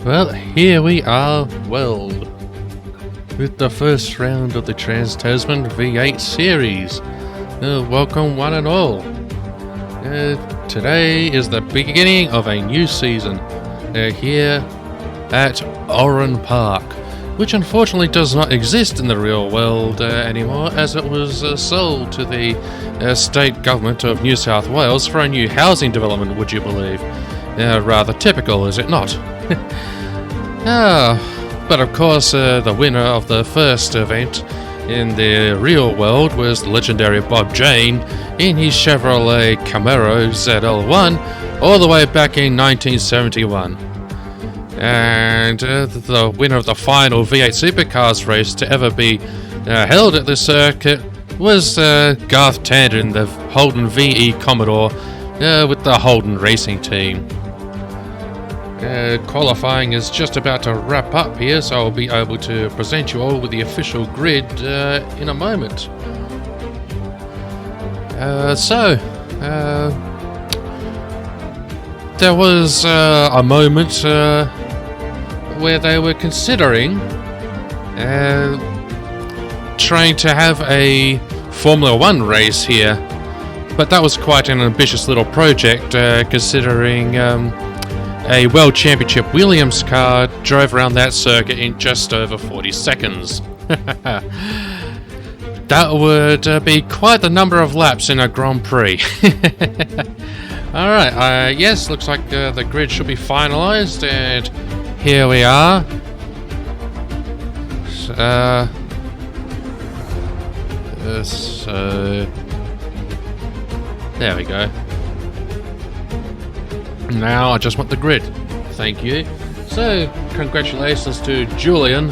Well, here we are, world, with the first round of the Trans-Tasman V8 series. Welcome one and all. Today is the beginning of a new season here at Oran Park, which unfortunately does not exist in the real world anymore, as it was sold to the state government of New South Wales for a new housing development, would you believe? Rather typical, is it not? But of course, the winner of the first event in the real world was legendary Bob Jane in his Chevrolet Camaro ZL1 all the way back in 1971. And the winner of the final V8 Supercars race to ever be held at this circuit was Garth Tander in the Holden VE Commodore with the Holden Racing Team. Qualifying is just about to wrap up here, so I'll be able to present you all with the official grid in a moment. There was a moment where they were considering trying to have a Formula One race here, but that was quite an ambitious little project considering a World Championship Williams car drove around that circuit in just over 40 seconds. That would be quite the number of laps in a Grand Prix. Alright, yes, looks like the grid should be finalised, and here we are. So there we go. Now I just want the grid. Thank you. So, congratulations to Julian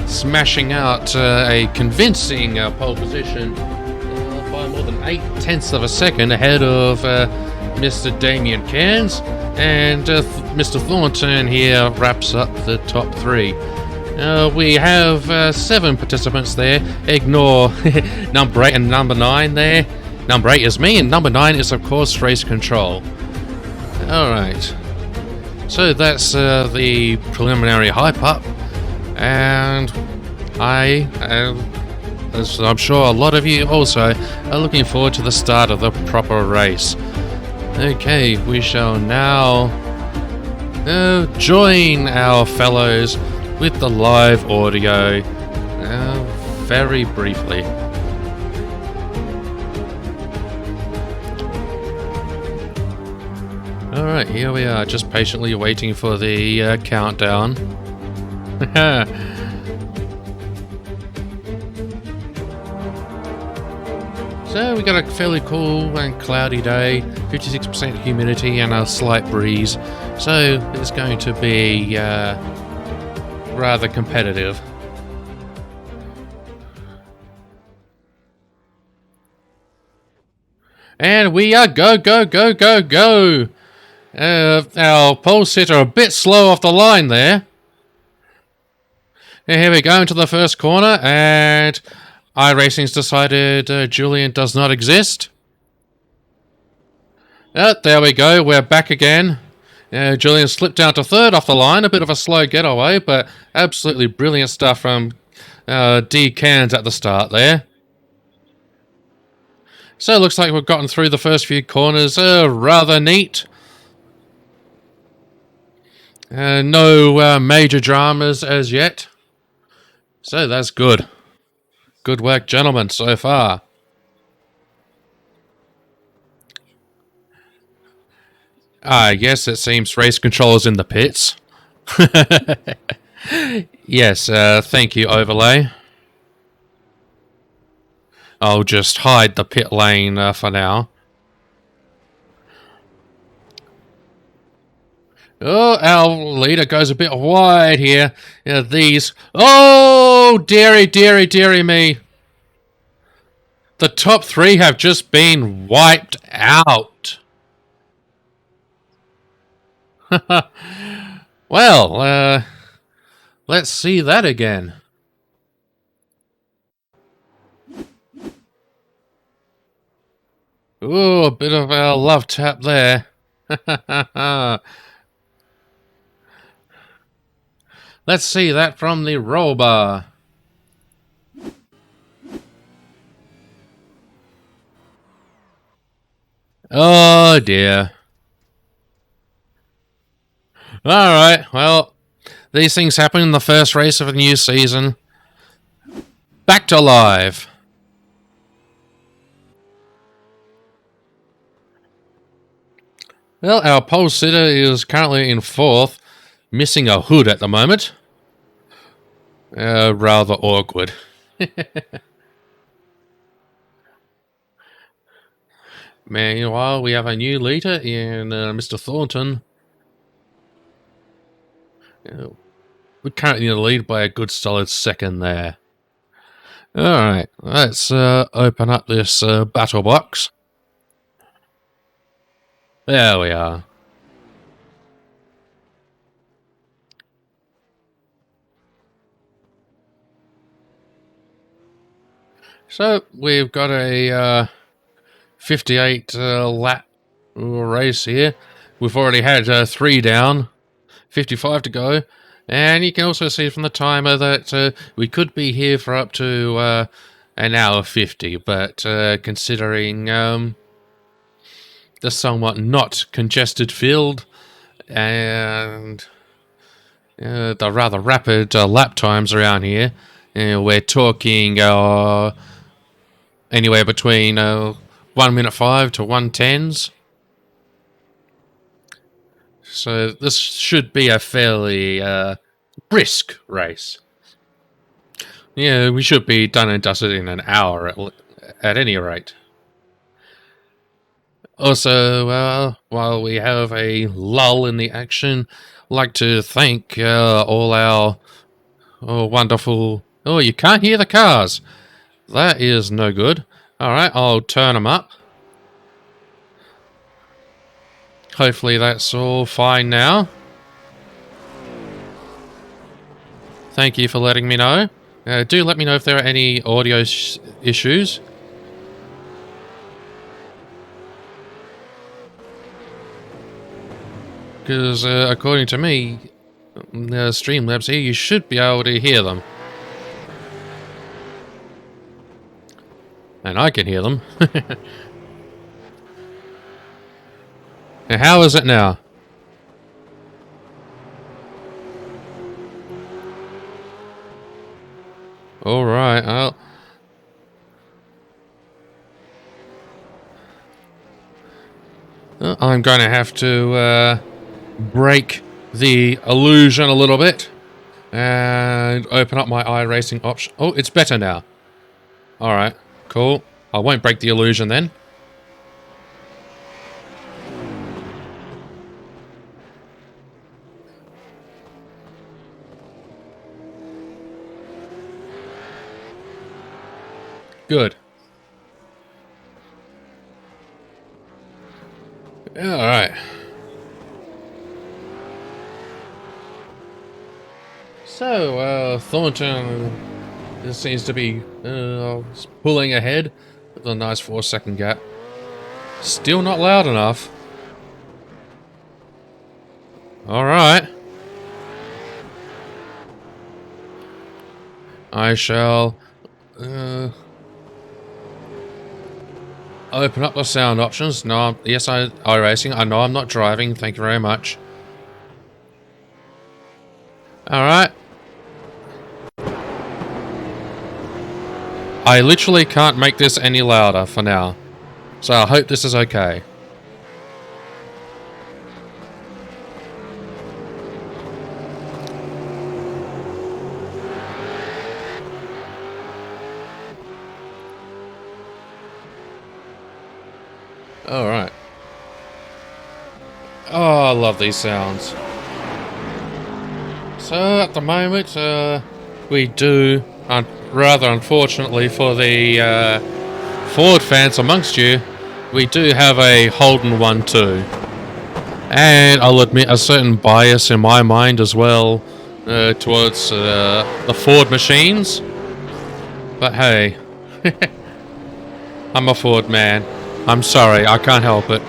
smashing out a convincing pole position by more than 0.8 of a second ahead of Mr. Damien Cairns, and Mr. Thornton here wraps up the top three. We have 7 participants there. Ignore number 8 and number 9 there. Number 8 is me, and number 9 is, of course, race control. Alright. So that's the preliminary hype up, and as I'm sure a lot of you also, are looking forward to the start of the proper race. Okay, we shall now join our fellows with the live audio very briefly. Alright, here we are, just patiently waiting for the countdown. So we got a fairly cool and cloudy day, 56% humidity and a slight breeze, so it's going to be rather competitive. And we are go! Our pole sitter a bit slow off the line there. And here we go into the first corner, and iRacing's decided Julian does not exist. There we go, we're back again. Julian slipped down to third off the line, a bit of a slow getaway, but absolutely brilliant stuff from D. Cairns at the start there. So it looks like we've gotten through the first few corners rather neat. No major dramas as yet. So that's good. Good work, gentlemen, so far. Yes, it seems race control is in the pits. Yes, thank you, overlay. I'll just hide the pit lane for now. Oh, our leader goes a bit wide here. These... Oh, dearie me. The top 3 have just been wiped out. Well, let's see that again. Ooh, a bit of a love tap there. Let's see that from the roll bar. Oh dear. Alright, well, these things happen in the first race of a new season. Back to live. Well, our pole sitter is currently in 4th, missing a hood at the moment. Rather awkward. Meanwhile, we have a new leader in Mr. Thornton. We're currently in the lead by a good solid second there. Alright, let's open up this battle box. There we are. So, we've got a 58 lap race here. We've already had 3 down, 55 to go. And you can also see from the timer that we could be here for up to an hour 50. But considering the somewhat not congested field and the rather rapid lap times around here, we're talking anywhere between 1 minute 5 to 1:10s. So this should be a fairly brisk race. Yeah, we should be done and dusted in an hour at any rate. Also, while we have a lull in the action, I'd like to thank all our wonderful... Oh, you can't hear the cars. That is no good. Alright, I'll turn them up. Hopefully that's all fine now. Thank you for letting me know. Do let me know if there are any audio issues. Because according to me, Streamlabs here, you should be able to hear them. And I can hear them. And how is it now? Alright, I'm going to have to break the illusion a little bit and open up my iRacing option. Oh, it's better now. Alright, cool. I won't break the illusion then. Good. Alright. So, Thornton seems to be pulling ahead with a nice 4-second gap. Still not loud enough. Alright. I shall open up the sound options. No, yes, iRacing. I know I'm not driving. Thank you very much. Alright. I literally can't make this any louder for now. So I hope this is okay. Alright. Oh, I love these sounds. So, at the moment, we do, rather unfortunately for the Ford fans amongst you, we do have a Holden 1-2. And I'll admit a certain bias in my mind as well towards the Ford machines. But hey, I'm a Ford man. I'm sorry, I can't help it.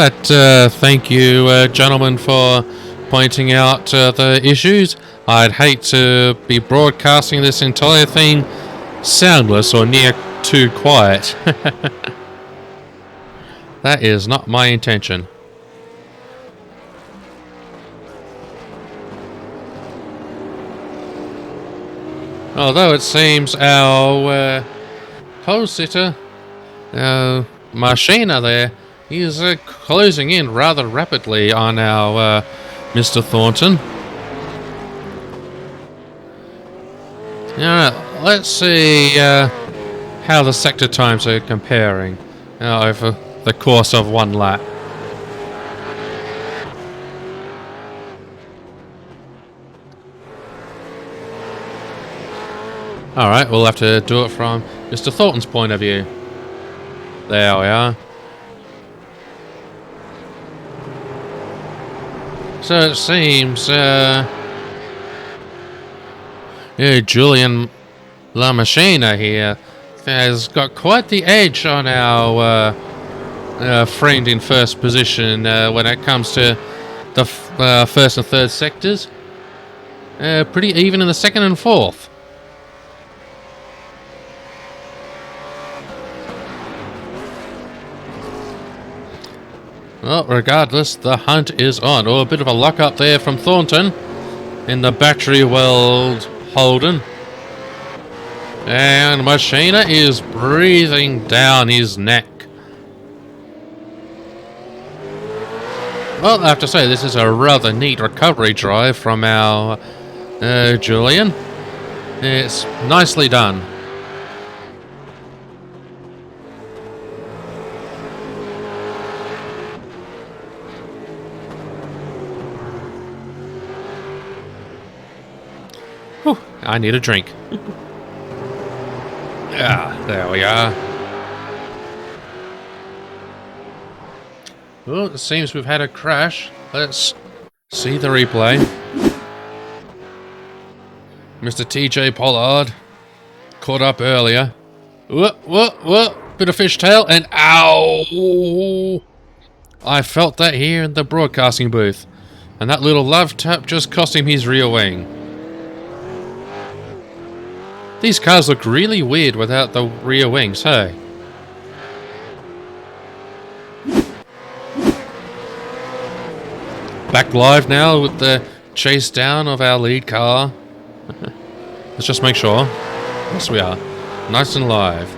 But thank you, gentlemen, for pointing out the issues. I'd hate to be broadcasting this entire thing soundless or near too quiet. That is not my intention. Although it seems our pole sitter, Marshina there, is closing in rather rapidly on our Mr. Thornton. Alright, let's see how the sector times are comparing over the course of one lap. Alright, we'll have to do it from Mr. Thornton's point of view. There we are. So it seems Julian La Machina here has got quite the edge on our friend in first position when it comes to the first and third sectors. Pretty even in the second and fourth. Well, regardless, the hunt is on. Oh, a bit of a lock up there from Thornton in the battery weld Holden. And Machina is breathing down his neck. Well, I have to say, this is a rather neat recovery drive from our Julian. It's nicely done. Whew, I need a drink. There we are. Well, it seems we've had a crash. Let's see the replay. Mr. TJ Pollard caught up earlier. Whoa. Bit of fishtail and ow! I felt that here in the broadcasting booth. And that little love tap just cost him his rear wing. These cars look really weird without the rear wings, hey? Back live now with the chase down of our lead car. Let's just make sure. Yes, we are. Nice and live.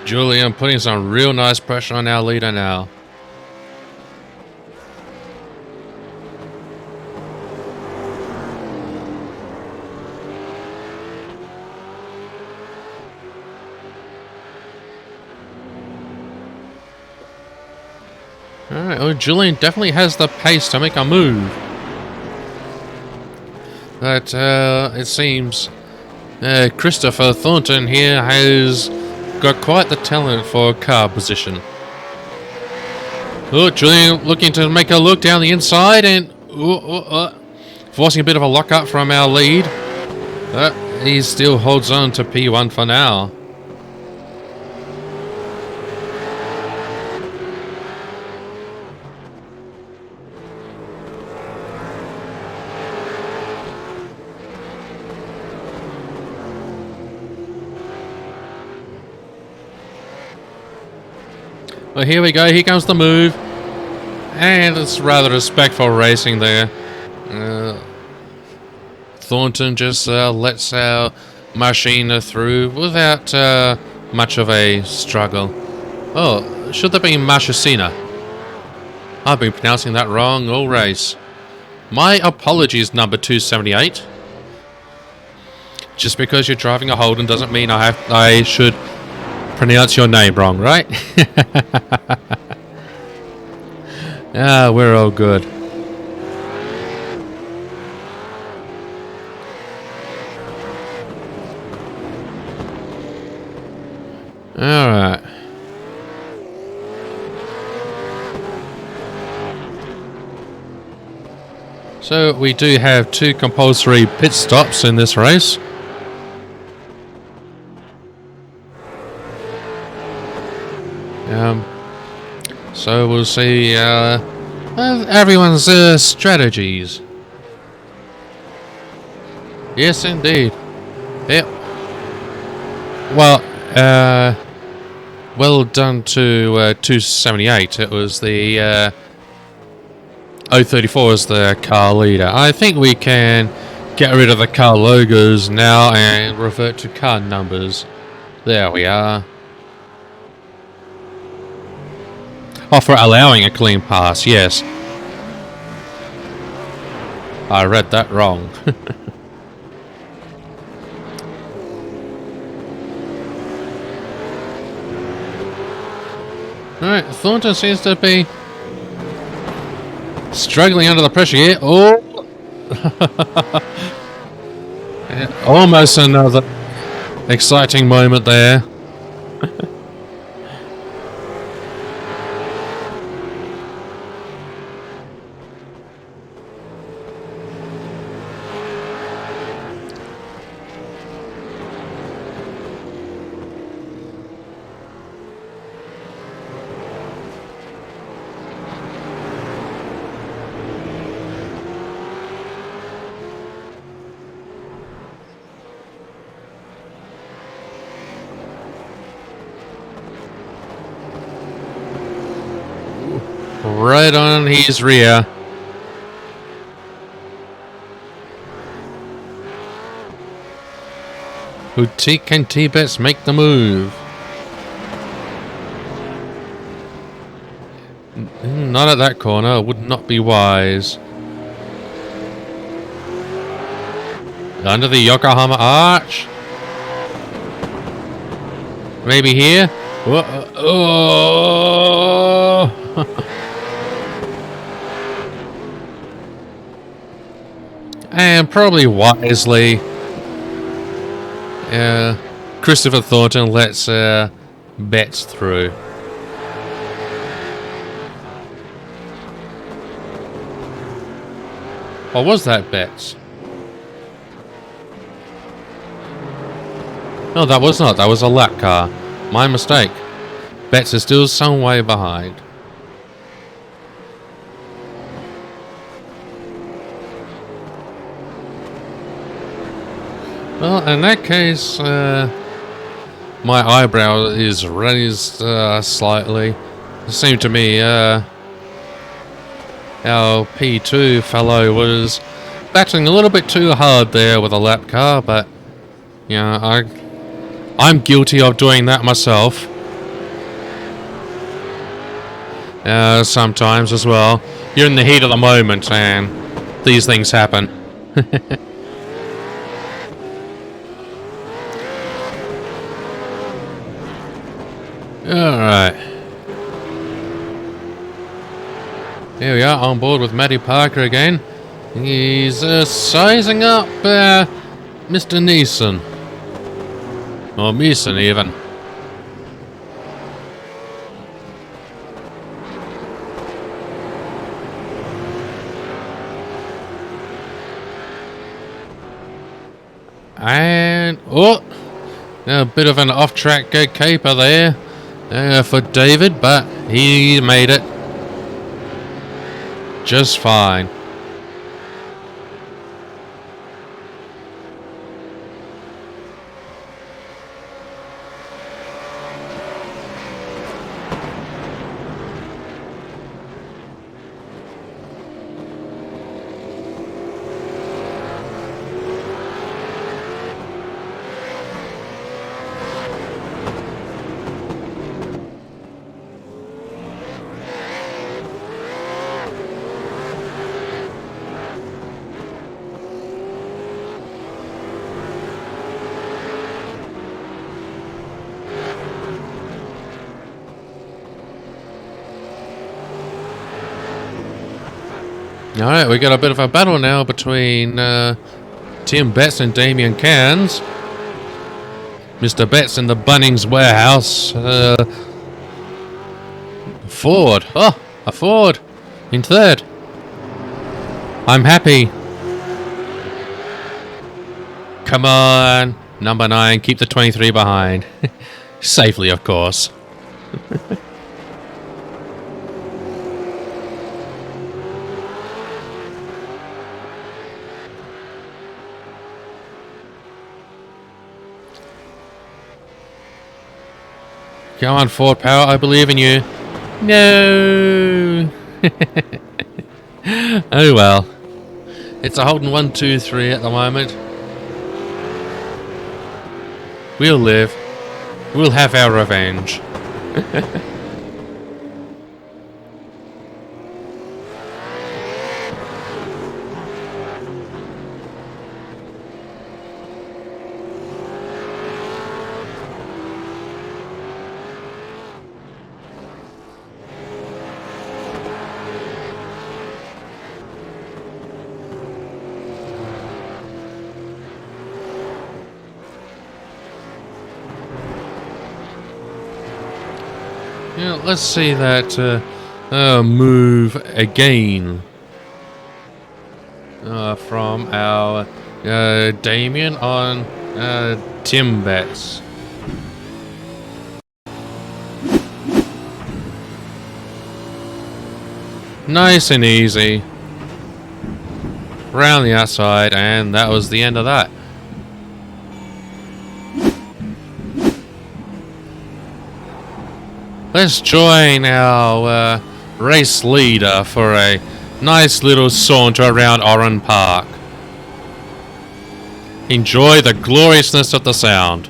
Julian putting some real nice pressure on our leader now. Alright, well, Julian definitely has the pace to make a move. But it seems Christopher Thornton here has got quite the talent for car position. Oh, Julian looking to make a look down the inside and forcing a bit of a lock up from our lead. He still holds on to P1 for now. Well, here we go. Here comes the move. And it's rather respectful racing there. Thornton just lets our Machina through without much of a struggle. Oh, should that be Machina? I've been pronouncing that wrong all race. My apologies, number 278. Just because you're driving a Holden doesn't mean I should pronounce your name wrong, right? We're all good. Alright. So we do have 2 compulsory pit stops in this race. So we'll see everyone's strategies. Yes, indeed. Yep. Well, well done to 278. It was the 034 is the car leader. I think we can get rid of the car logos now and revert to car numbers. There we are. Oh, for allowing a clean pass, yes. I read that wrong. Alright, Thornton seems to be struggling under the pressure here. Oh! Almost another exciting moment there. Right on his rear. Boutique and T-Bets make the move. Not at that corner, would not be wise. Under the Yokohama Arch. Maybe here. Oh! And probably wisely, Christopher Thornton lets Betts through. Or was that Betts? No, that was not. That was a lap car. My mistake. Betts is still some way behind. Well, in that case, my eyebrow is raised slightly. It seemed to me our P2 fellow was battling a little bit too hard there with a lap car, but you know, I'm guilty of doing that myself. Sometimes as well. You're in the heat of the moment and these things happen. Alright. Here we are on board with Matty Parker again. He's sizing up Mr. Neeson. Or Meeson even. And oh, a bit of an off-track caper there for David, but he made it just fine. Alright, we got a bit of a battle now between Tim Betts and Damien Cairns. Mr. Betts in the Bunnings warehouse. Ford. Oh, a Ford. In third. I'm happy. Come on. Number 9, keep the 23 behind. Safely, of course. Come on, Ford Power, I believe in you. No. Oh well. It's a Holden 1, 2, 3 at the moment. We'll live. We'll have our revenge. Yeah, let's see that move again from our Damien on Tim Betts. Nice and easy. Round the outside, and that was the end of that. Let's join our race leader for a nice little saunter around Oran Park. Enjoy the gloriousness of the sound.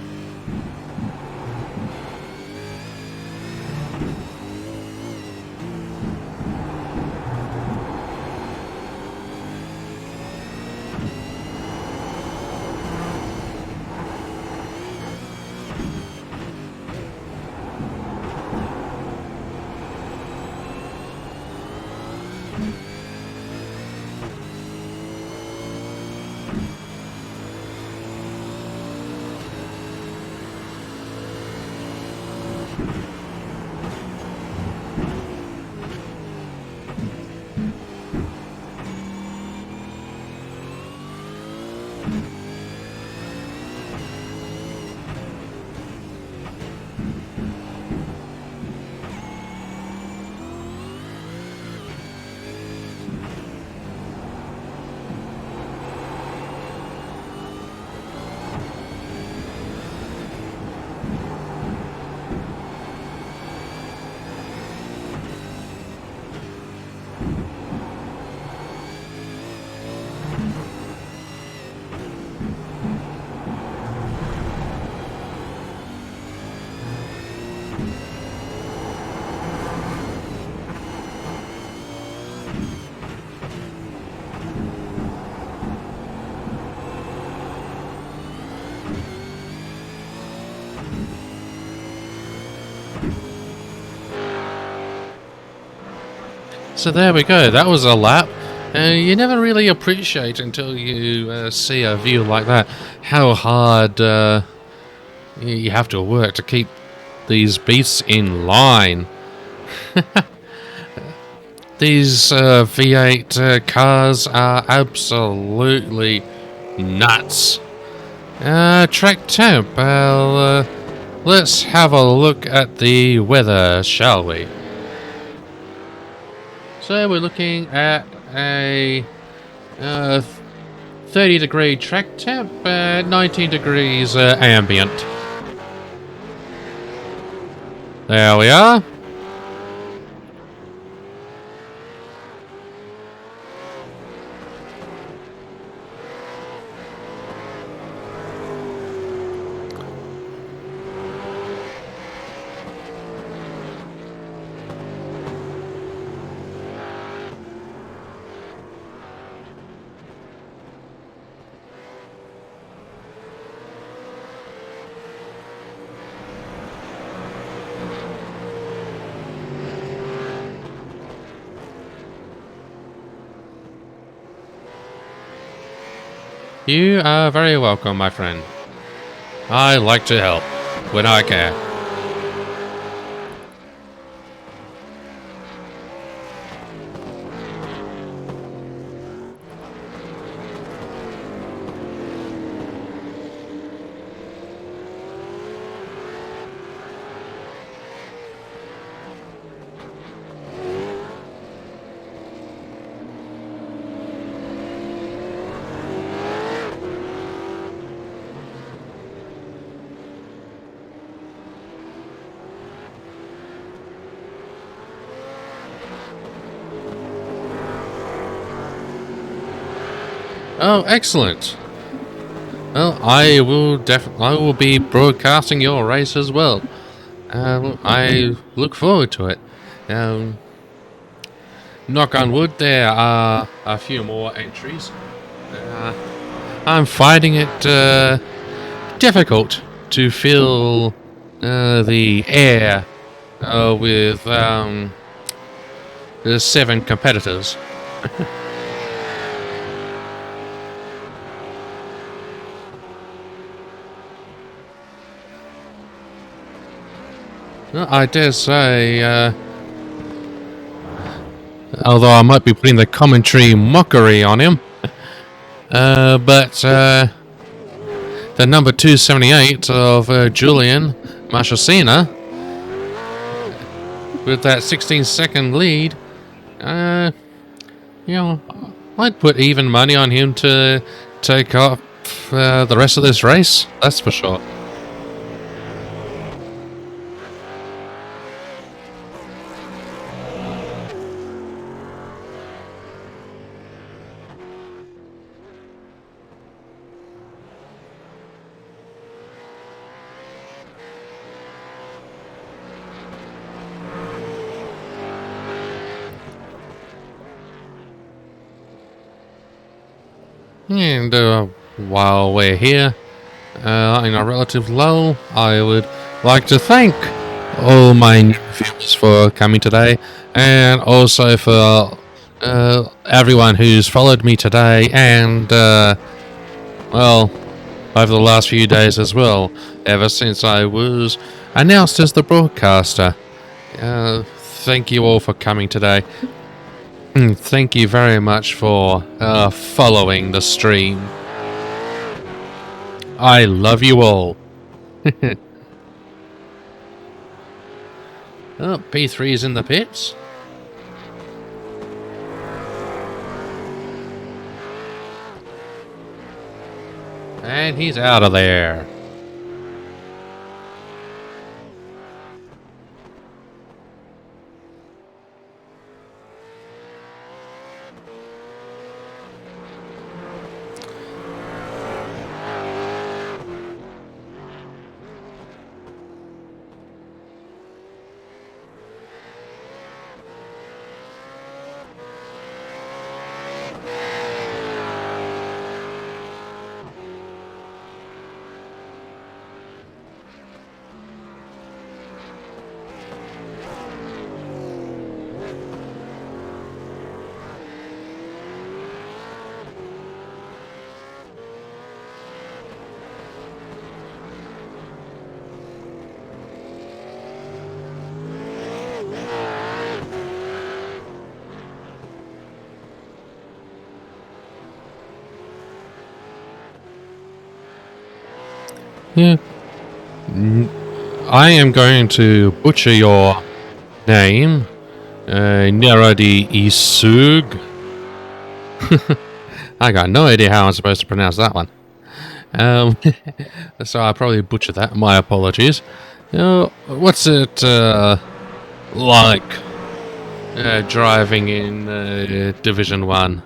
So there we go, that was a lap. You never really appreciate until you see a view like that how hard you have to work to keep these beasts in line. These V8 cars are absolutely nuts. Track temp, well, let's have a look at the weather, shall we? So we're looking at a 30-degree track temp, 19 degrees ambient. There we are. You are very welcome, my friend. I like to help when I can. Oh, excellent. Well, I will be broadcasting your race as well. I look forward to it. Um, Knock on wood, there are a few more entries. Uh, I'm finding it difficult to fill the air with the 7 competitors. Well, I dare say, although I might be putting the commentary mockery on him, but the number 278 of Julian Mashasina, with that 16-second lead, I'd put even money on him to take off the rest of this race. That's for sure. And while we're here, in a relative lull, I would like to thank all my new viewers for coming today, and also for everyone who's followed me today, and well, over the last few days as well, ever since I was announced as the broadcaster. Thank you all for coming today. Thank you very much for following the stream. I love you all. Oh, P3's in the pits. And he's out of there. Yeah. I am going to butcher your name. Neradi Isug. I got no idea how I'm supposed to pronounce that one. So I'll probably butcher that. My apologies. What's it like driving in Division 1?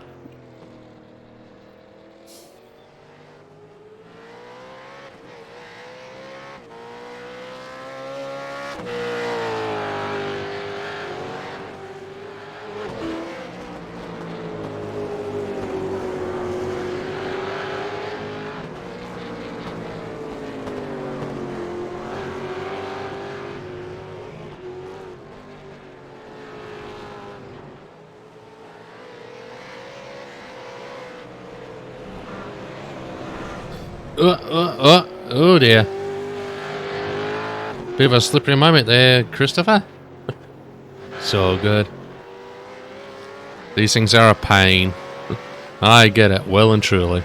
Oh dear. Bit of a slippery moment there, Christopher. So good. These things are a pain. I get it, well and truly.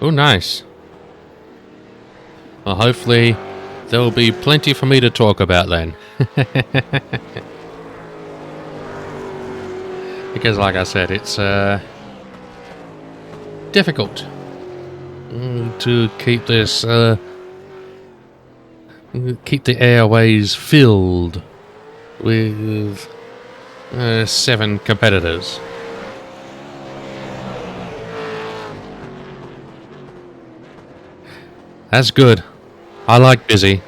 Oh, nice. Well, hopefully there will be plenty for me to talk about then. Because like I said, it's difficult to keep this keep the airways filled with 7 competitors. That's good. I like busy.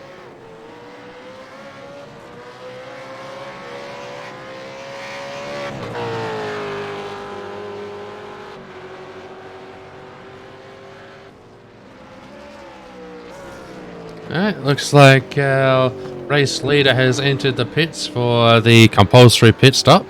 Alright, looks like our race leader has entered the pits for the compulsory pit stop.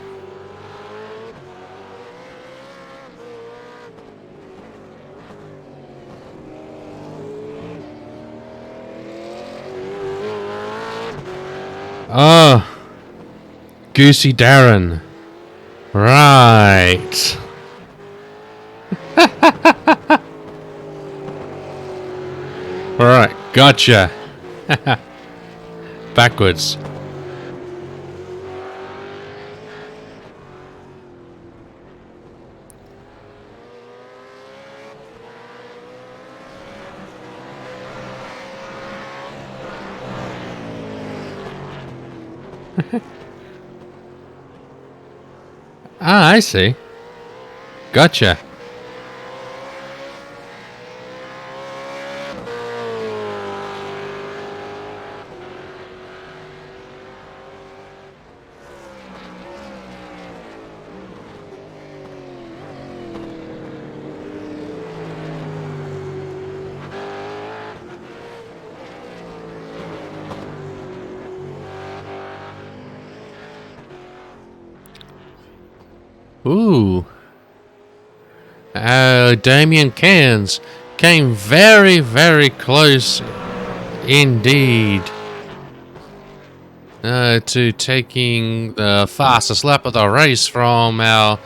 Oh, Goosey Darren. Right. Alright, gotcha. Backwards. Ah, I see. Gotcha. Ooh. Damien Cairns came very, very close indeed to taking the fastest lap of the race from our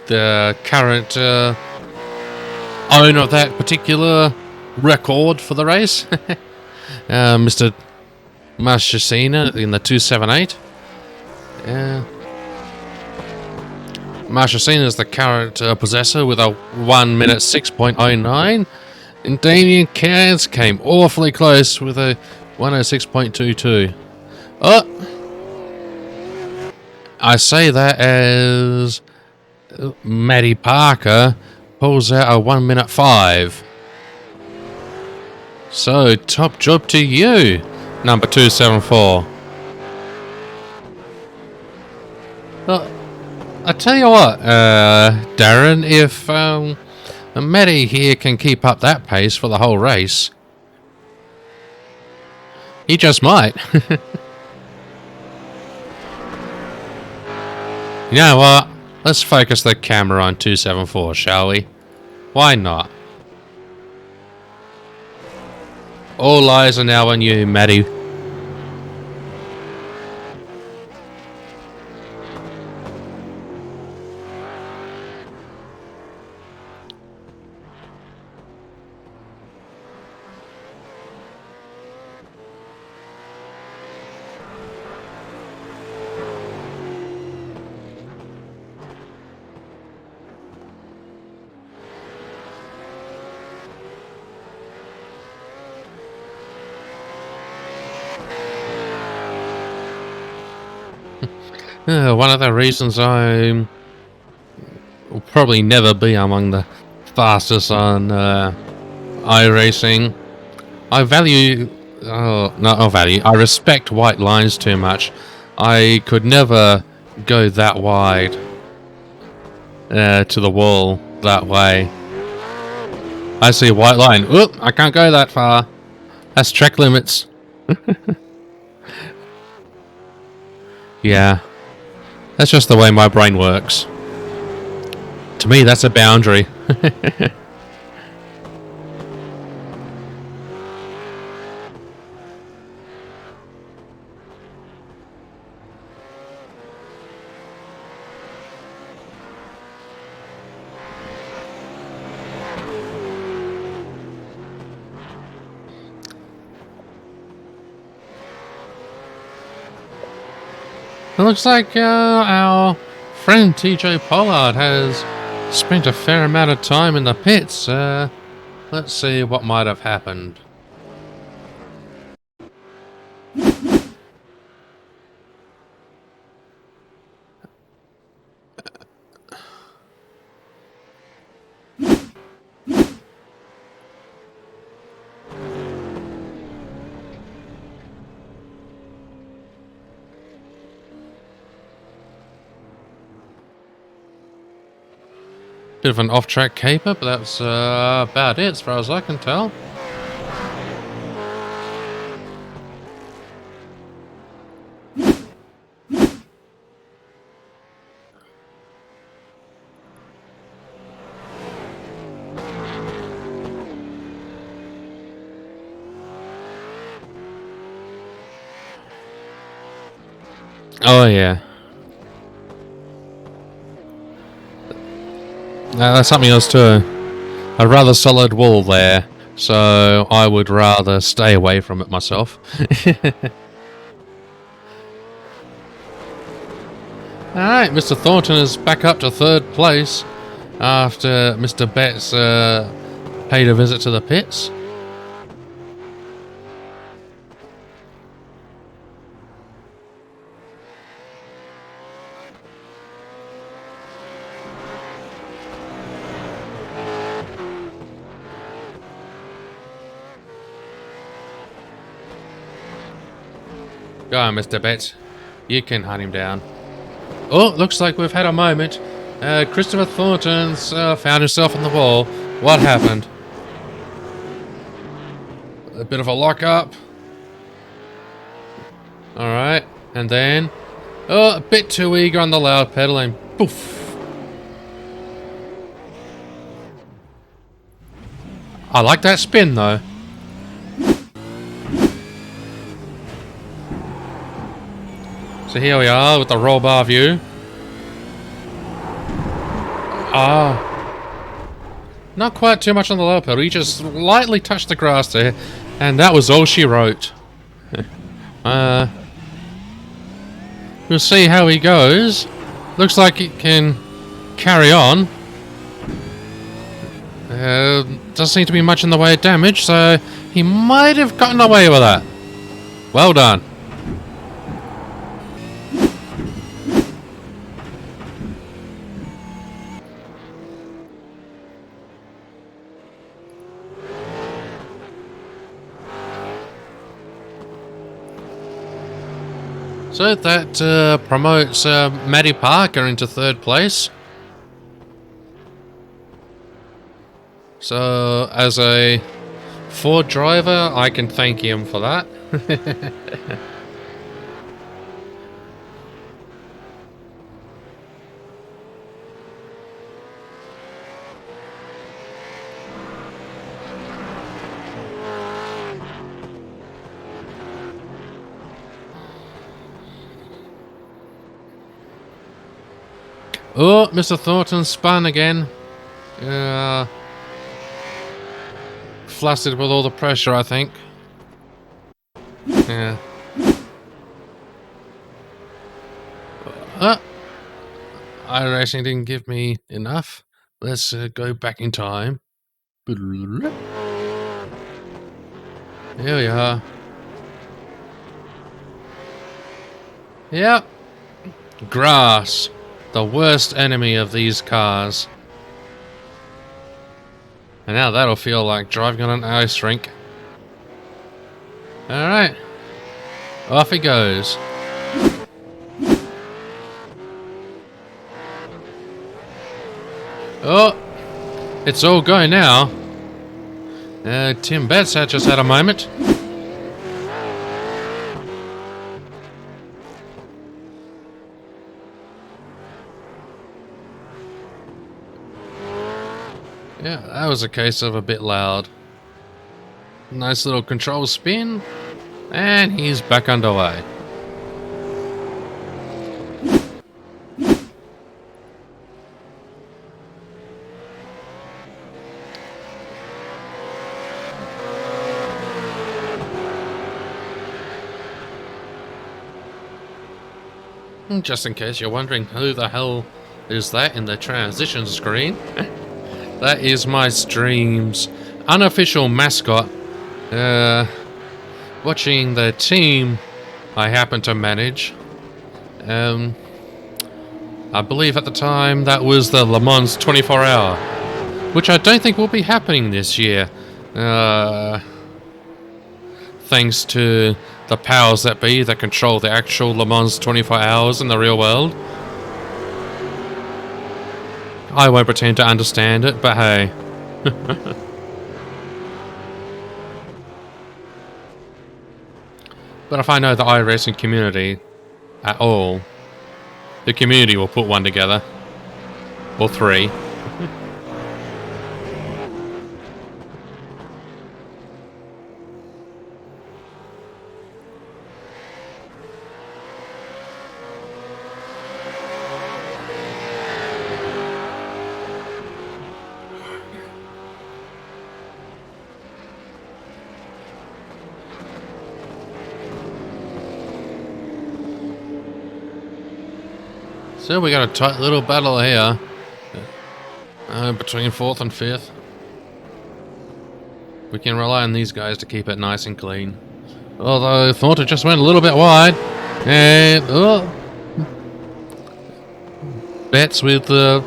the current owner of that particular record for the race, Mr. Marchesina in the 278. Marchesina is the current possessor with a 1 minute 6.09, and Damien Cairns came awfully close with a 106.22. Oh, I say that as Maddie Parker pulls out a 1 minute 5. So, top job to you, number 274. Well, I tell you what, Darren, if Maddie here can keep up that pace for the whole race, he just might. You know what? Let's focus the camera on 274, shall we? Why not? All eyes are now on you, Maddie. One of the reasons I will probably never be among the fastest on iRacing, I value Oh, not of value. I respect white lines too much. I could never go that wide to the wall that way. I see a white line. Oop, I can't go that far. That's track limits. Yeah, that's just the way my brain works. To me, that's a boundary. It looks like our friend TJ Pollard has spent a fair amount of time in the pits. Let's see what might have happened. Bit of an off-track caper, but that's about it as far as I can tell. Oh yeah. That's something else too. A rather solid wall there, so I would rather stay away from it myself. Alright, Mr. Thornton is back up to third place after Mr. Betts paid a visit to the pits. Go on, Mr. Betts. You can hunt him down. Oh, looks like we've had a moment. Christopher Thornton's found himself on the wall. What happened? A bit of a lock-up. Alright, and then... Oh, a bit too eager on the loud pedal and poof. I like that spin, though. So here we are with the roll bar view. Not quite too much on the lower pedal. He just lightly touched the grass there, and that was all she wrote. We'll see how he goes. Looks like it can carry on. Doesn't seem to be much in the way of damage, so he might have gotten away with that. Well done. So that promotes Matty Parker into third place. So as a Ford driver, I can thank him for that. Oh, Mr. Thornton spun again. Flustered with all the pressure, I think. Yeah. iRacing didn't give me enough. Let's go back in time. Here we are. Yep. Grass. The worst enemy of these cars. And now that'll feel like driving on an ice rink. Alright. Off he goes. Oh! It's all going now. Tim Betts had just had a moment. Yeah, that was a case of a bit loud. Nice little control spin. And he's back underway. Just in case you're wondering who the hell is that in the transition screen, that is my stream's unofficial mascot. Watching the team I happen to manage. I believe at the time that was the Le Mans 24-hour, which I don't think will be happening this year. Thanks to the powers that be that control the actual Le Mans 24 hours in the real world. I won't pretend to understand it, but hey. But if I know the iRacing community at all, the community will put one together. Or three. So we got a tight little battle here between 4th and 5th. We can rely on these guys to keep it nice and clean. Although I thought it just went a little bit wide. And Betts with the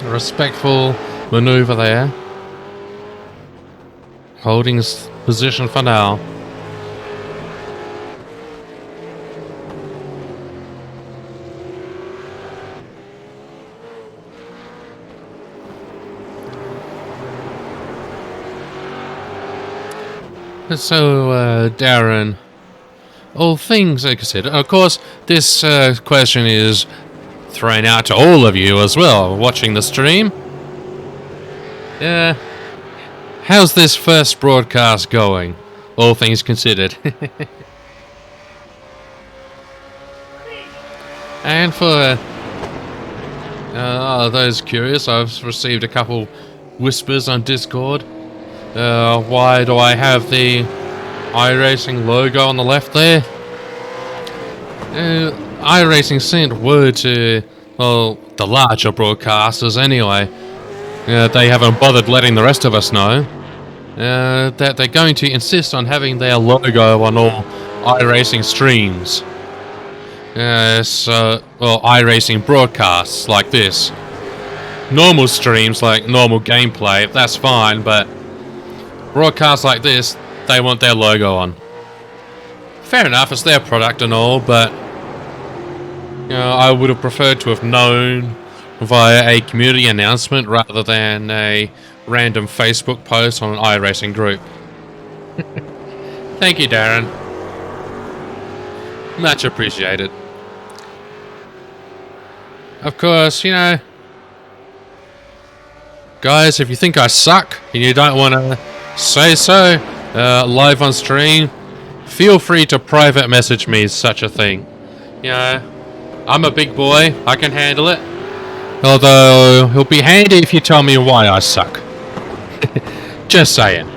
respectful maneuver there. Holding his position for now. So, Darren, all things considered, of course, this question is thrown out to all of you as well, watching the stream. How's this first broadcast going, all things considered? And for those curious, I've received a couple whispers on Discord. Why do I have the iRacing logo on the left there? iRacing sent word to, well, the larger broadcasters anyway. They haven't bothered letting the rest of us know. That they're going to insist on having their logo on all iRacing streams. iRacing broadcasts like this. Normal streams like normal gameplay, that's fine, but broadcasts like this, they want their logo on. Fair enough, it's their product and all, but I would have preferred to have known via a community announcement rather than a random Facebook post on an iRacing group. Thank you, Darren. Much appreciated. Of course, guys, if you think I suck and you don't want to say so live on stream, feel free to private message me such a thing. I'm a big boy, I can handle it. Although it'll be handy if you tell me why I suck. Just saying.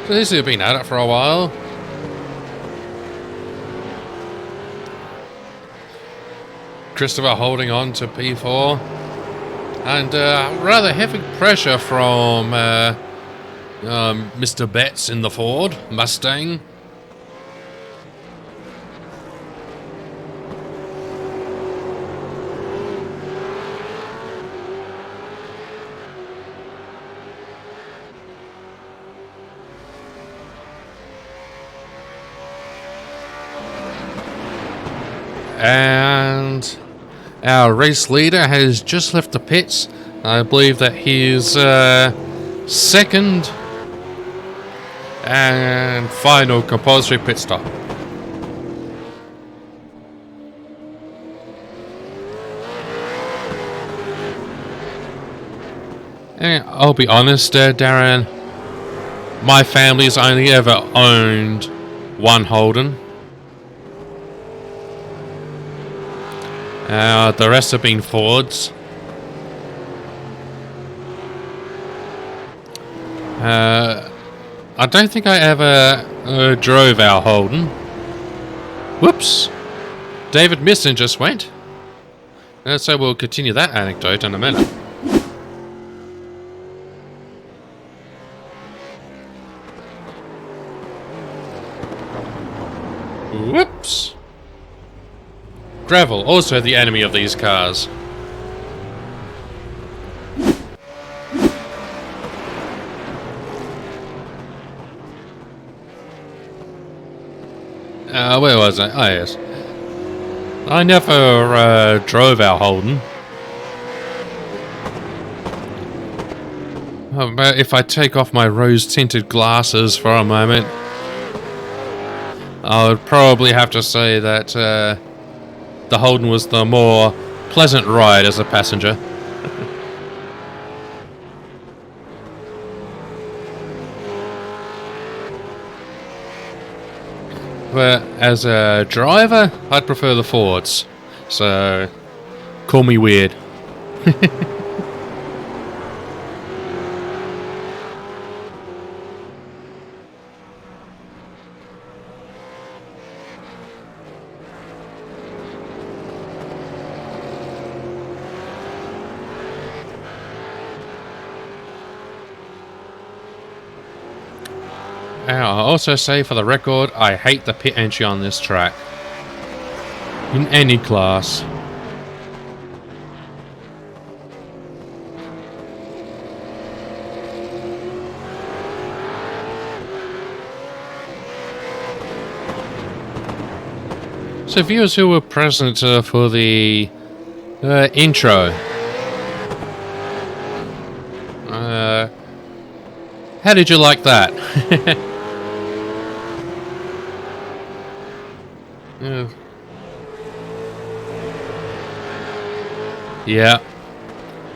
So these have been at it for a while. Christopher holding on to P4. And rather heavy pressure from Mr. Betts in the Ford Mustang. And our race leader has just left the pits. I believe that his second and final compulsory pit stop. And I'll be honest, Darren, my family's only ever owned one Holden. The rest have been Fords. I don't think I ever drove our Holden. Whoops! David Misson just went. So we'll continue that anecdote in a minute. Whoops! Gravel, also the enemy of these cars. Where was I? Oh, yes. I never drove our Holden. But if I take off my rose-tinted glasses for a moment, I would probably have to say that the Holden was the more pleasant ride as a passenger. But as a driver, I'd prefer the Fords. So, call me weird. I'll also say for the record, I hate the pit entry on this track. In any class. So viewers who were present for the intro, how did you like that? Yeah.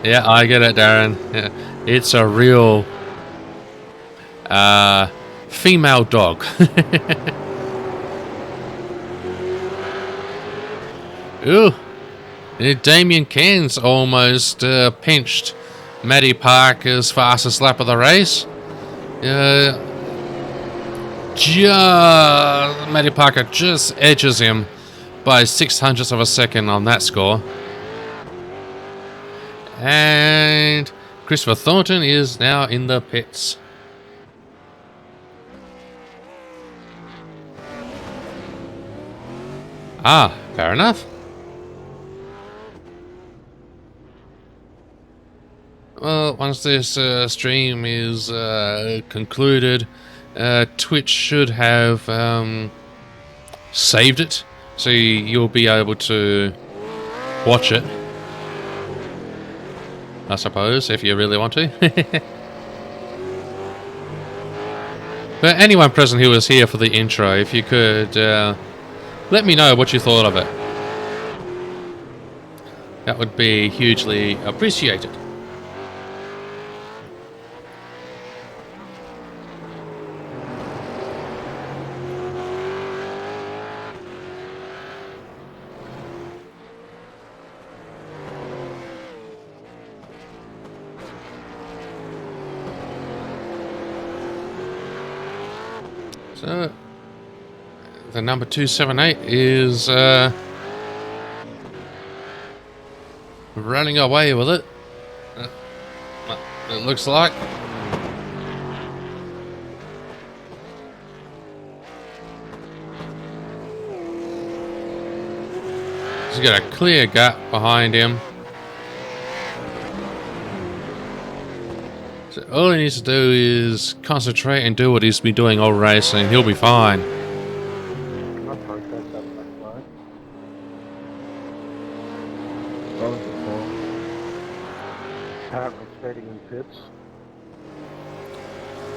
Yeah, I get it, Darren. Yeah. It's a real female dog. Ooh. Damien Cairns almost pinched Matty Parker's fastest lap of the race. Matty Parker just edges him by 0.06 of a second on that score. And Christopher Thornton is now in the pits. Ah, fair enough. Well, once this stream is concluded, Twitch should have saved it, so you'll be able to watch it, I suppose, if you really want to. But anyone present who was here for the intro, if you could let me know what you thought of it. That would be hugely appreciated. So, the number 278 is running away with it. It looks like. He's got a clear gap behind him. So all he needs to do is concentrate and do what he's been doing all race, and he'll be fine.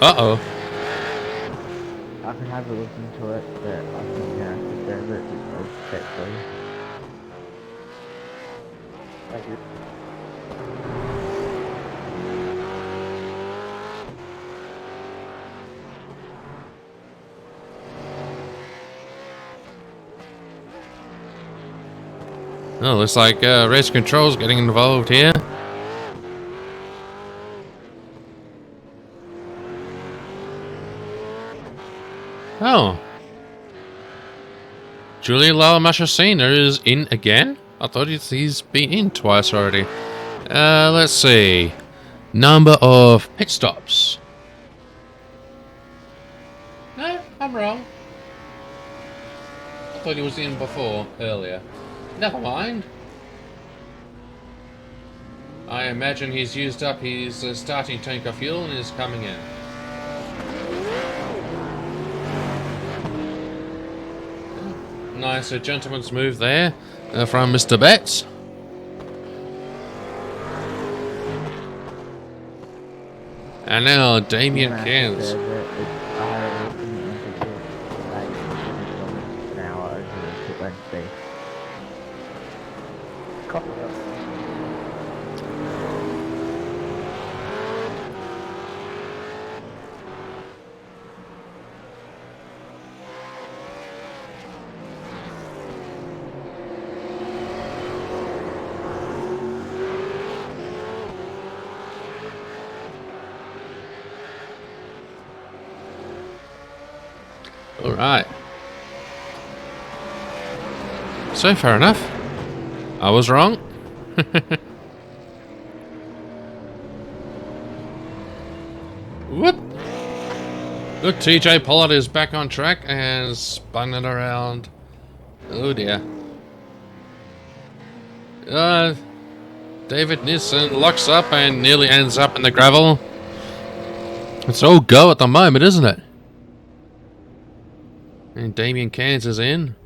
Uh-oh. I can have a look into it, but I think you have to serve it respectfully. Thank you. Oh, looks like race control's getting involved here. Oh. Julia Lamachasina is in again? I thought he's been in twice already. Let's see. Number of pit stops. No, I'm wrong. I thought he was in before, earlier. Never mind. I imagine he's used up his starting tank of fuel and is coming in. Nice gentleman's move there from Mr. Betts. And now Damien Cairns. Alright. So fair enough. I was wrong. Whoop! Look, TJ Pollard is back on track and spun it around. Oh dear. David Nissen locks up and nearly ends up in the gravel. It's all go at the moment, isn't it? And Damien Cairns is in.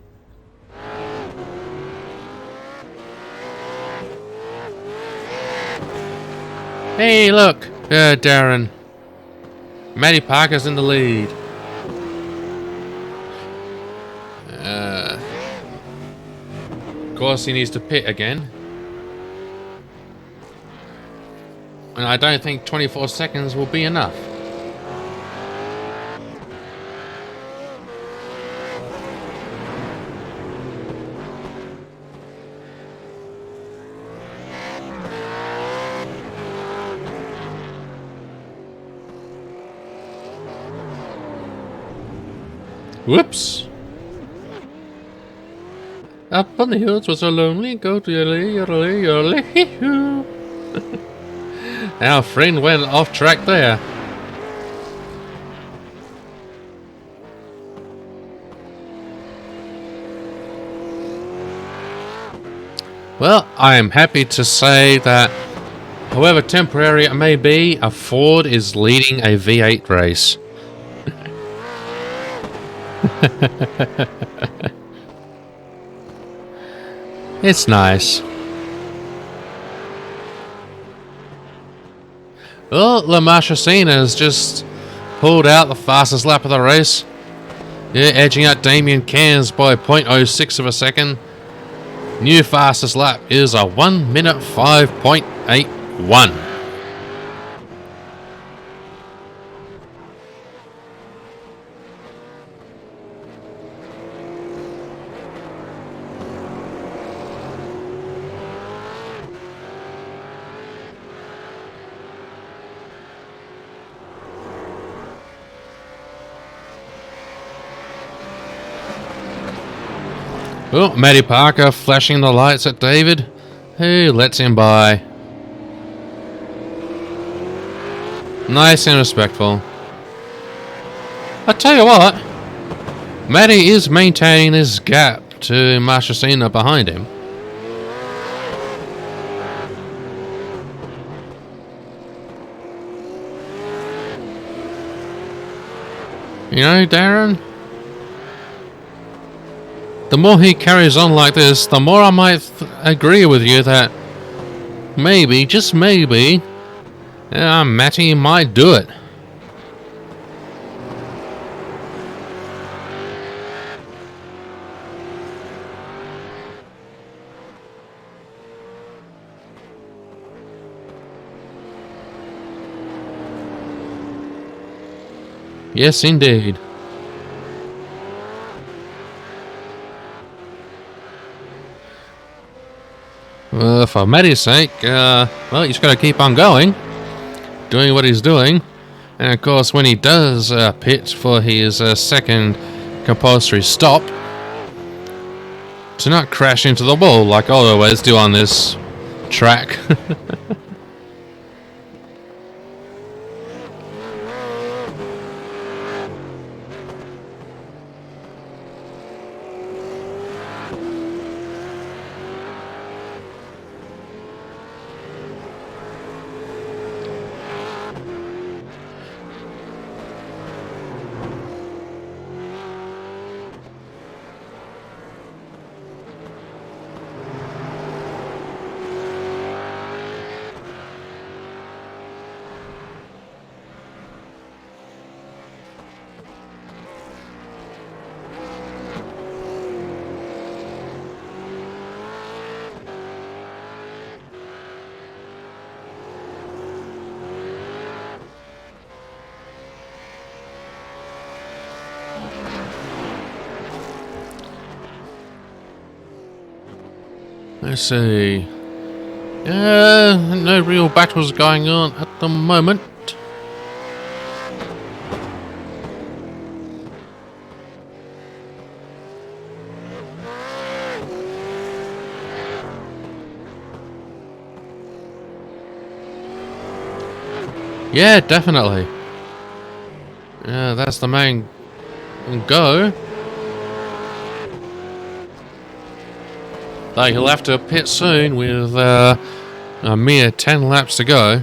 Hey, look! Darren. Matty Parker's in the lead. Of course, he needs to pit again. And I don't think 24 seconds will be enough. Whoops! Up on the hills was so lonely, go to your Our friend went off track there. Well, I am happy to say that, however temporary it may be, a Ford is leading a V8 race. It's nice. Well, Lamachasina has just pulled out the fastest lap of the race. Yeah, edging out Damien Cairns by 0.06 of a second. New fastest lap is a 1 minute 5.81. Oh, Matty Parker flashing the lights at David, who lets him by. Nice and respectful. I tell you what, Matty is maintaining this gap to Marchesina behind him. You know, Darren, the more he carries on like this, the more I might agree with you that maybe, just maybe, Matty might do it. Yes, indeed. For Matty's sake, well, he's got to keep on going, doing what he's doing. And of course, when he does pit for his second compulsory stop, to not crash into the wall like I always do on this track. Let's see. No real battles going on at the moment. Yeah, definitely. Yeah, that's the main go. Though he'll have to pit soon with a mere 10 laps to go.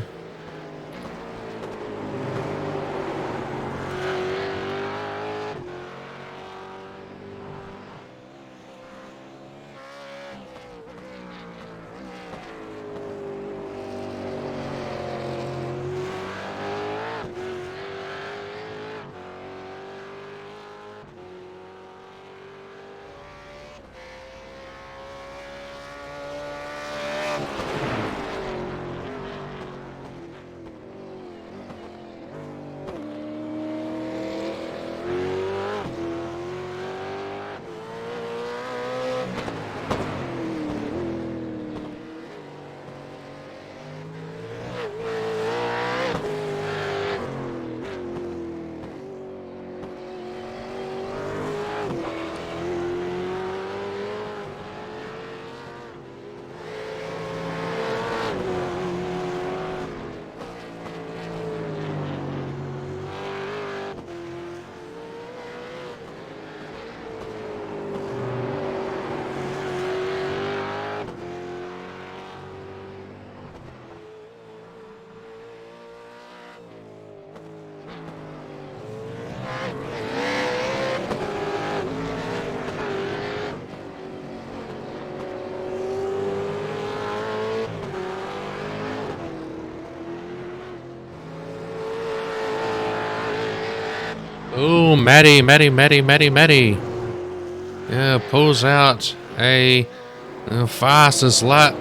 Oh, Matty. Yeah, pulls out a fastest lap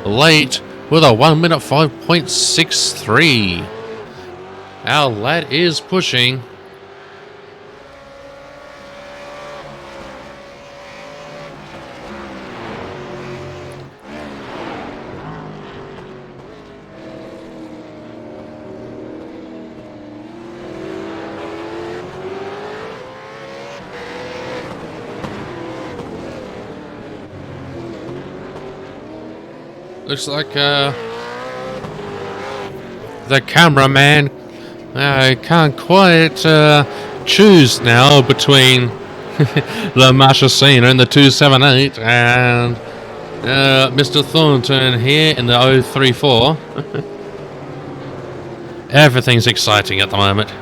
late with a 1 minute 5.63. Our lad is pushing. Looks like the cameraman can't quite choose now between the Marchesina and the 278 and Mr. Thornton here in the 034. Everything's exciting at the moment.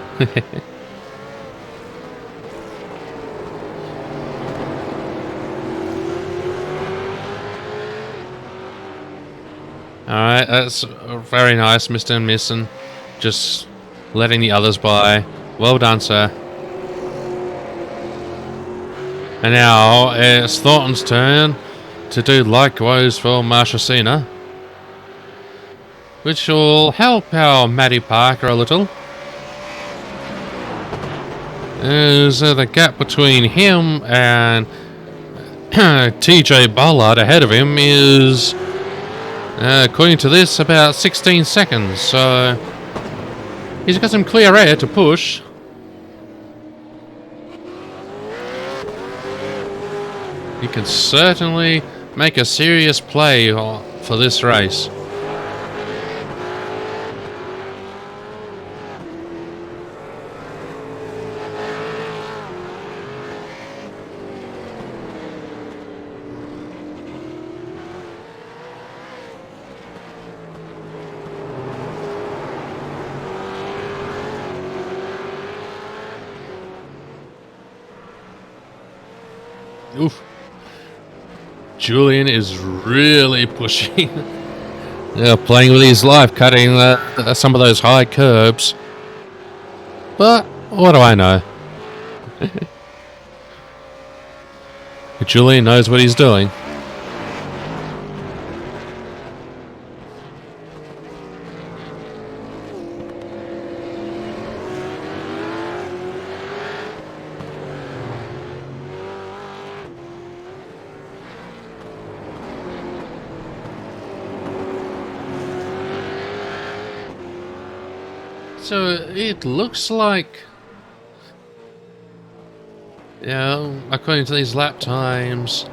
Alright, that's very nice, Mr. and Misson. Just letting the others by. Well done, sir. And now it's Thornton's turn to do likewise for Marchesina, which will help our Matty Parker a little. As the gap between him and TJ Ballard ahead of him is, according to this, about 16 seconds. So he's got some clear air to push. He can certainly make a serious play for this race. Oof. Julian is really pushing. Playing with his life, cutting some of those high curbs. But what do I know? Julian knows what he's doing. So it looks like, according to these lap times,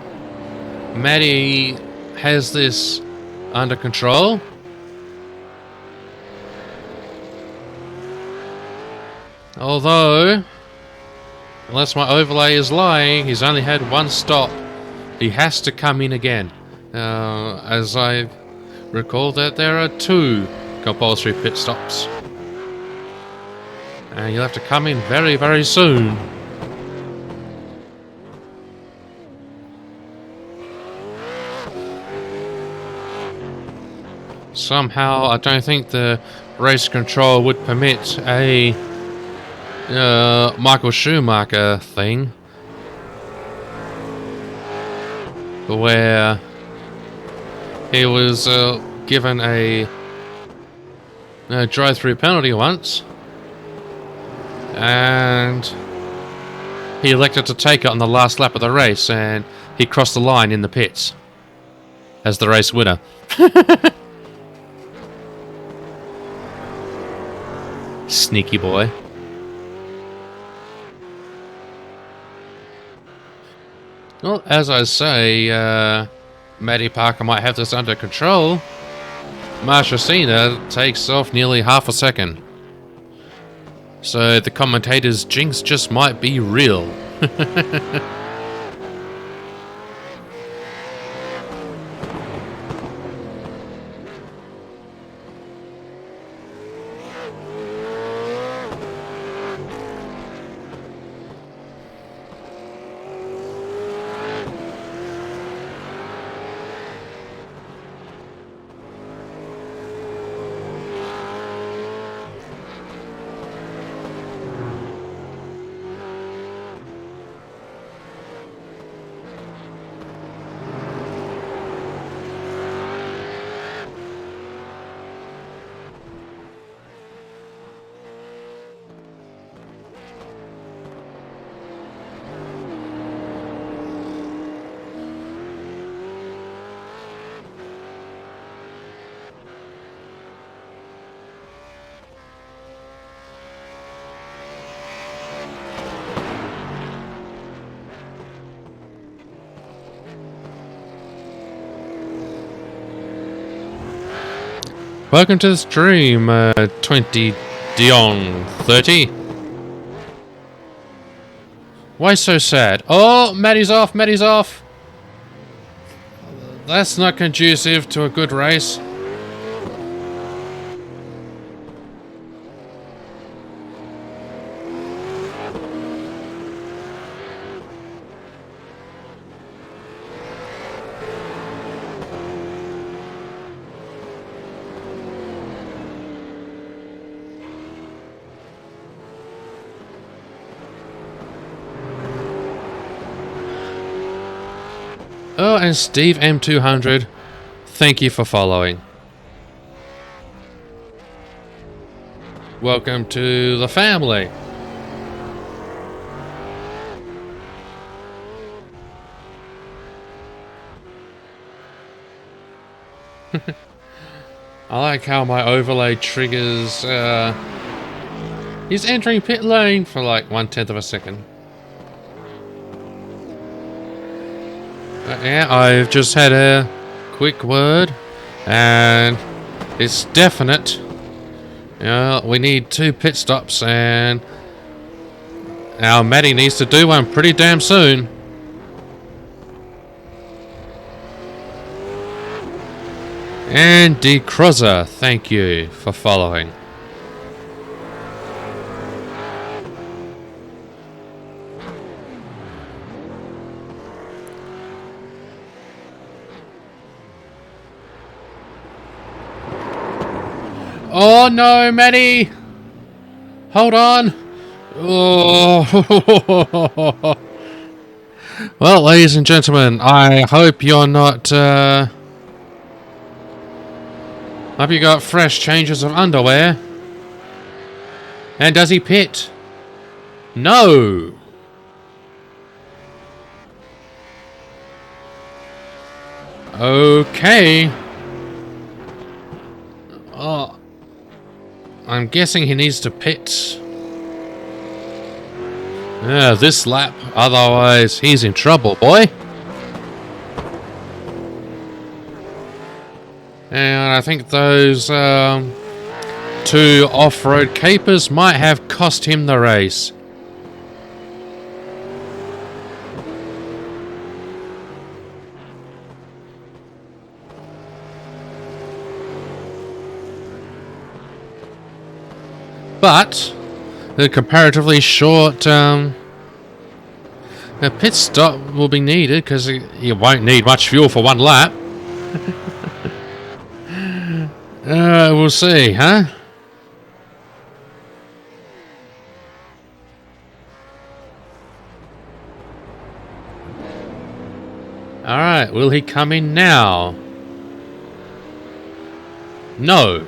Matty has this under control. Although, unless my overlay is lying, he's only had one stop. He has to come in again. As I recall that there are 2 compulsory pit stops. And you'll have to come in very, very soon. Somehow, I don't think the race control would permit a Michael Schumacher thing, where he was given a drive-through penalty once, and he elected to take it on the last lap of the race, and he crossed the line in the pits as the race winner. Sneaky boy. Well, as I say, Matty Parker might have this under control. Marchesina takes off nearly half a second. So the commentator's jinx just might be real. Welcome to the stream, 20 Dion 30. Why so sad? Oh, Matty's off, Matty's off. That's not conducive to a good race. Oh, and Steve M200, thank you for following. Welcome to the family. I like how my overlay triggers, he's entering pit lane for like 1/10 of a second. Yeah, I've just had a quick word, and it's definite. We need 2 pit stops, and our Matty needs to do one pretty damn soon. And D. Crozzer, thank you for following. Oh no, Matty! Hold on! Oh. Well, ladies and gentlemen, I hope you're not, hope you got fresh changes of underwear. And does he pit? No! Okay. Oh. I'm guessing he needs to pit. Yeah, this lap, otherwise he's in trouble, boy. And I think those 2 off-road capers might have cost him the race. But the comparatively short a pit stop will be needed because you won't need much fuel for 1 lap. We'll see, huh? Alright, will he come in now? No.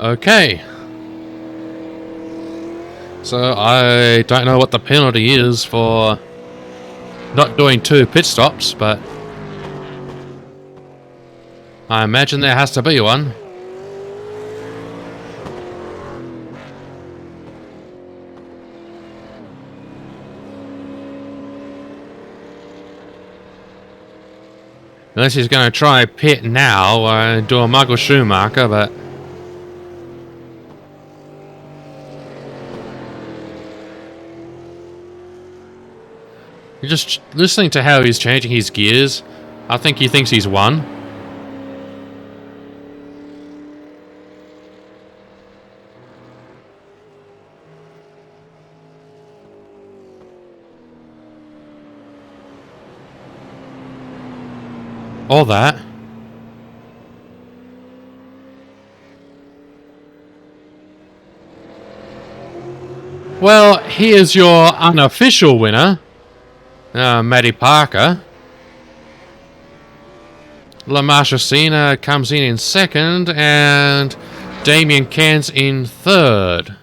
Okay. So I don't know what the penalty is for not doing 2 pit stops, but I imagine there has to be one. Unless he's going to try pit now and do a Michael Schumacher, but just listening to how he's changing his gears, I think he thinks he's won. Or that. Well, here's your unofficial winner, Matty Parker. La Marchesina comes in 2nd, and Damien Cairns in 3rd.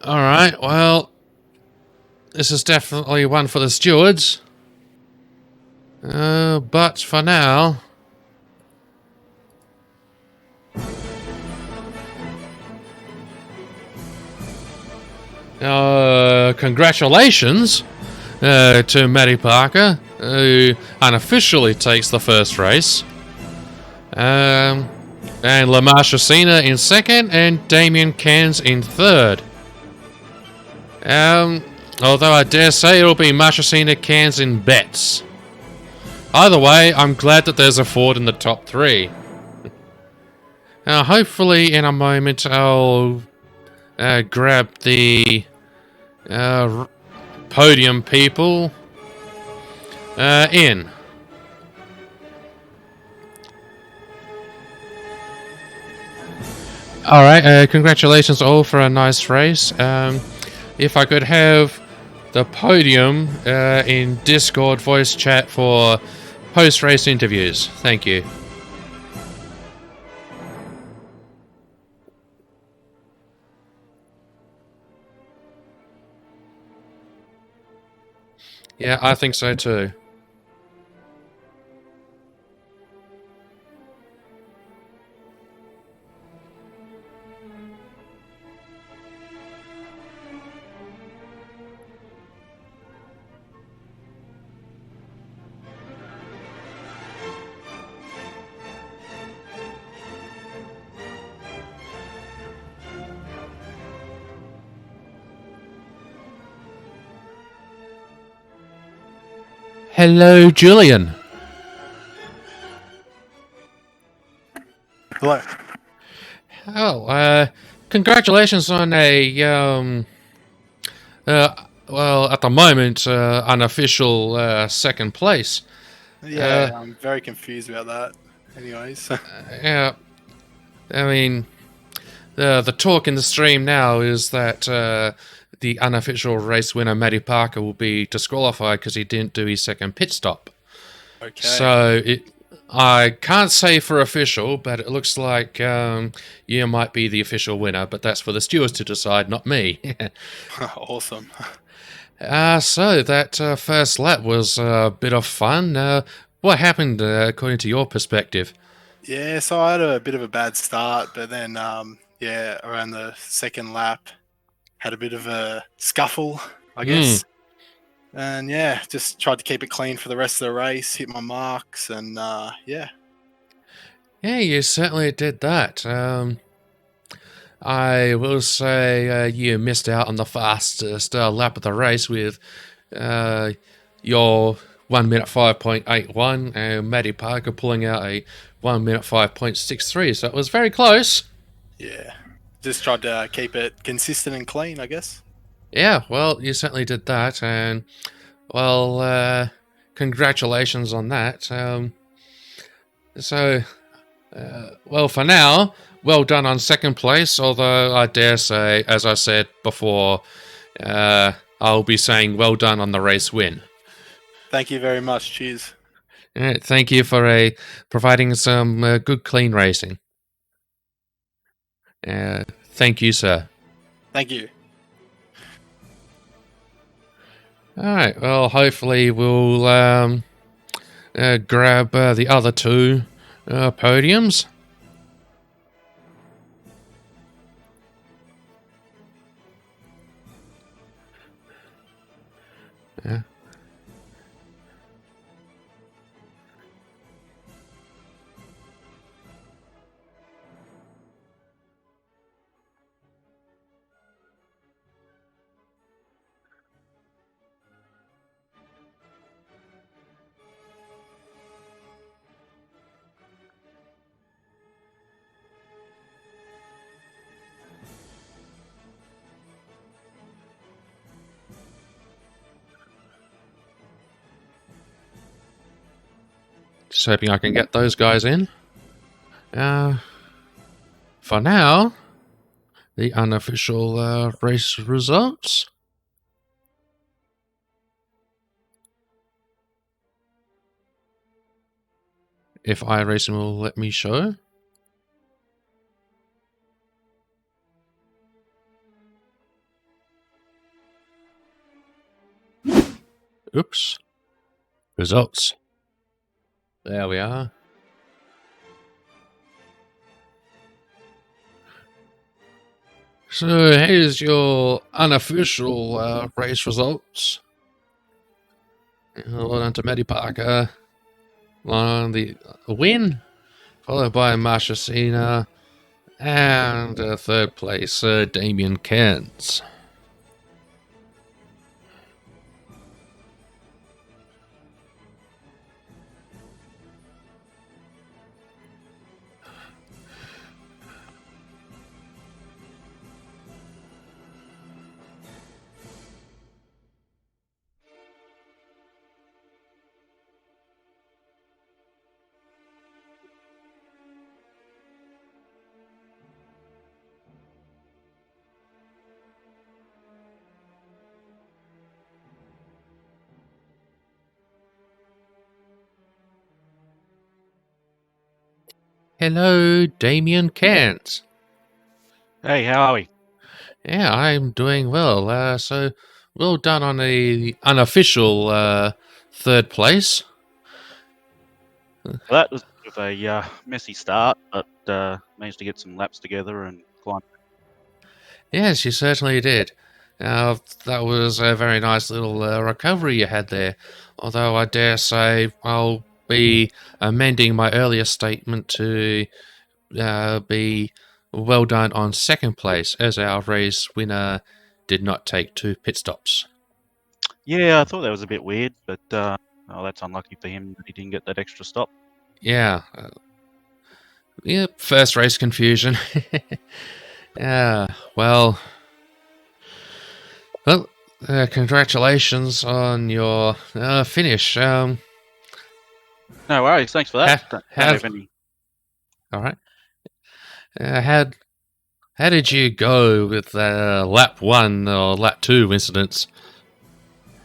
Alright, well, this is definitely one for the stewards. But for now, congratulations to Matty Parker, who unofficially takes the first race. And La Marchesina in 2nd, and Damien Cairns in 3rd. Although I dare say it'll be Marchesina Cairns in bets. Either way, I'm glad that there's a Ford in the top 3. Now, hopefully in a moment I'll grab the podium people in. All right, congratulations all for a nice race. If I could have the podium in Discord voice chat for post-race interviews. Thank you. Yeah, I think so too. Hello, Julian. Hello. Oh, congratulations on a well, at the moment, unofficial second place. Yeah, I'm very confused about that. Anyways, Yeah, I mean, the talk in the stream now is that the unofficial race winner, Matty Parker, will be disqualified because he didn't do his second pit stop. okay. So I can't say for official, but it looks like you might be the official winner. But that's for the stewards to decide, not me. Awesome. So that first lap was a bit of fun. What happened according to your perspective? Yeah, so I had a bit of a bad start, but then yeah, around the second lap, had a bit of a scuffle, I Hmm. guess. And yeah, just tried to keep it clean for the rest of the race, hit my marks, and yeah. Yeah, you certainly did that. I will say you missed out on the fastest lap of the race with uh, your 1 minute 5.81 and Matty Parker pulling out a 1 minute 5.63. So it was very close. Yeah. Just tried to keep it consistent and clean, I guess. Yeah, well, you certainly did that. And, well, congratulations on that. So, well, for now, well done on second place. Although I dare say, as I said before, I'll be saying well done on the race win. Thank you very much. Cheers. All right, thank you for providing some good, clean racing. Thank you, sir. Thank you. All right. Well, hopefully we'll grab the other two podiums. Yeah. Just hoping I can get those guys in. For now, the unofficial race results. If iRacing will let me show. Oops. Results. There we are. So here's your unofficial race results. Well done to Matty Parker on the win, followed by Masha Cena, and third place, Damien Cairns. hello, Damien Cairns. Hey, how are we? Yeah, I'm doing well. So, well done on the unofficial third place. Well, that was a bit of a messy start, but managed to get some laps together and climb. Yes, you certainly did. That was a very nice little recovery you had there. Although I dare say I'll be amending my earlier statement to be well done on second place, as our race winner did not take 2 pit stops. Yeah, I thought that was a bit weird, but that's unlucky for him that he didn't get that extra stop. Yeah. First race confusion. Yeah, well, congratulations on your finish. No worries, thanks for that. Don't have any. All right. How did you go with lap 1 or lap 2 incidents?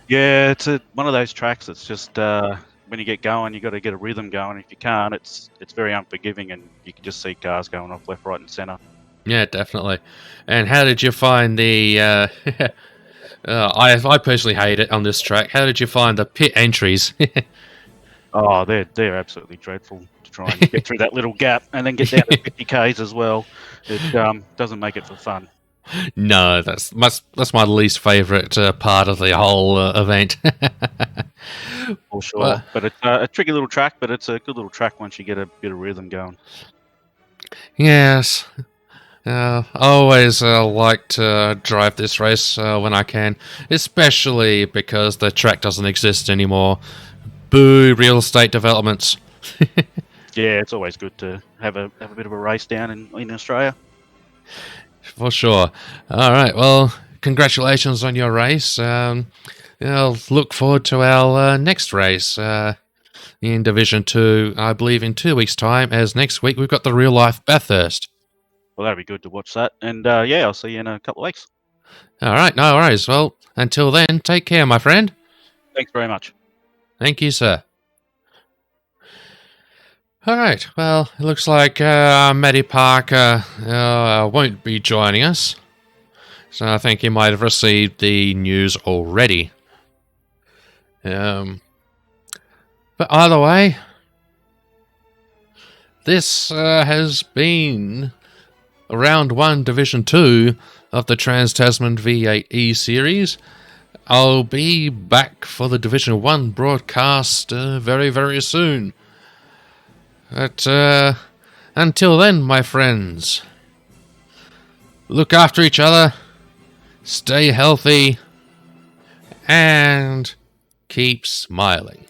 Yeah, it's one of those tracks that's just when you get going, you got to get a rhythm going. If you can't, it's very unforgiving, and you can just see cars going off left, right, and centre. Yeah, definitely. And how did you find the? I personally hate it on this track. How did you find the pit entries? Oh, they're absolutely dreadful to try and get through that little gap and then get down to 50 k's as well. It doesn't make it for fun. No, that's my least favourite part of the whole event. For sure. Well, But it's a tricky little track, but it's a good little track once you get a bit of rhythm going. yes. I always like to drive this race when I can, especially because the track doesn't exist anymore. Boo, real estate developments. Yeah, it's always good to have a bit of a race down in Australia. For sure. All right, well, congratulations on your race. I'll look forward to our next race in Division 2, I believe in 2 weeks' time, as next week we've got the real life Bathurst. Well, that'd be good to watch that. And yeah, I'll see you in a couple of weeks. All right, no worries. Well, until then, take care, my friend. Thanks very much. Thank you, sir. All right, well, it looks like Matty Parker won't be joining us. So I think he might have received the news already. But either way, this has been Round 1, Division 2 of the Trans-Tasman V8 ESeries. I'll be back for the Division 1 broadcast very, very soon. But until then, my friends, look after each other, stay healthy, and keep smiling.